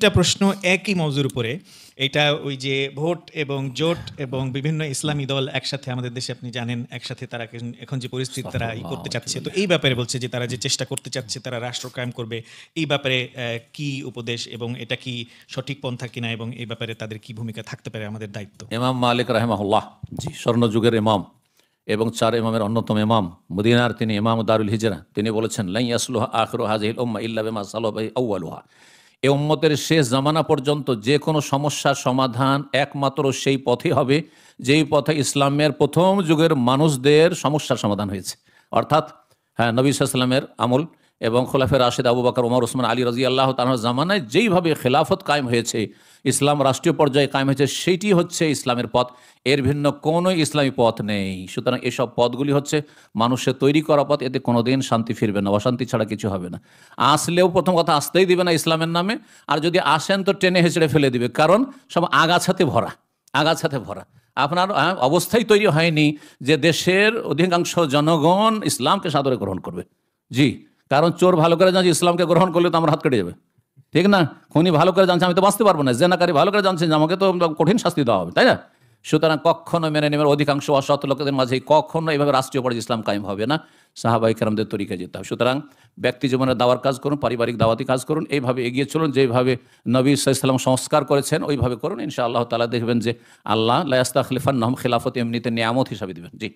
তিনটা প্রশ্ন একই মওজুর উপরে। এটা ওই যে ভোট এবং জোট এবং বিভিন্ন ইসলামী দল একসাথে আমাদের দেশে, আপনি জানেন, একসাথে তারা এখন যে পরিস্থিতি তারা করতে চাচ্ছে, তো এই ব্যাপারে বলছে যে তারা যে চেষ্টা করতে চাচ্ছে, তারা রাষ্ট্র কায়েম করবে, এই ব্যাপারে কি উপদেশ এবং এটা কি সঠিক পন্থা কিনা এবং এই ব্যাপারে তাদের কি ভূমিকা থাকতে পারে, আমাদের দায়িত্ব? ইমাম মালিক রাহিমাহুল্লাহ, জি, স্বর্ণযুগের ইমাম এবং 4 ইমামের অন্যতম ইমাম, মদিনার তিনি ইমাম দারুল হিজরা, তিনি বলেছেন লাই ইয়াসলুহা আখিরু হাযিহিল উম্মাহ ইল্লা বিমা সালাহা বিহি আউয়ালুহা। এই উম্মতের শেষ জামানা পর্যন্ত যে কোনো সমস্যার সমাধান একমাত্র সেই পথই হবে যেই পথে ইসলামের প্রথম যুগের মানুষদের সমস্যার সমাধান হয়েছে। অর্থাৎ হ্যাঁ, নবী সাল্লাল্লাহু আলাইহি ওয়াসাল্লামের আমল এবং খোলাফে রাশেদ আবু বকর, ওমর, ওসমান, আলী রাদিয়াল্লাহু তাআলার জামানায় যেইভাবে খেলাফত কায়েম হয়েছে, ইসলাম রাষ্ট্রীয় পর্যায়ে কায়েম হয়েছে, সেইটি হচ্ছে ইসলামের পথ। এর ভিন্ন কোনো ইসলামী পথ নেই। সুতরাং এসব পথগুলি হচ্ছে মানুষের তৈরি করা পথ। এতে কোনোদিন শান্তি ফিরবে না, অশান্তি ছাড়া কিছু হবে না। আসলেও প্রথম কথা আসতেই দিবে না ইসলামের নামে, আর যদি আসেন তো টেনে হেঁচড়ে ফেলে দিবে, কারণ সব আগাছাতে ভরা, আগাছাতে ভরা। আপনার অবস্থাই তৈরি হয়নি যে দেশের অধিকাংশ জনগণ ইসলামকে সাদরে গ্রহণ করবে। জি, কারণ চোর ভালো করে জানছে ইসলামকে গ্রহণ করলে তো আমার হাত কেটে যাবে, ঠিক না? খুনি ভালো করে জানছে আমি তো বাঁচতে পারবো না, জেনাকারী ভালো করে জানছে যে আমাকে তো কঠিন শাস্তি দেওয়া হবে, তাই না? সুতরাং কখনো মেনে নেবেন, অধিকাংশ অসৎ লোকেদের মাঝে কখনো এইভাবে রাষ্ট্রীয় পর্যায়ে ইসলাম কায়েম হবে না। সাহাবায়ে কেরামদের তরিকায় যেতে হবে। সুতরাং ব্যক্তি জীবনে দাওয়ার কাজ করুন, পারিবারিক দাওয়াতি কাজ করুন, এইভাবে এগিয়ে চলুন, যেভাবে নবী সাল্লাল্লাহু আলাইহি ওয়াসাল্লাম সংস্কার করেছেন ওইভাবে করুন। ইনশাআল্লাহ তাআলা দেখবেন যে আল্লাহ লা ইস্তাখলিফান্নাহুম খিলাফত এমনিতে নিয়ামত হিসাবে দিবেন। জি।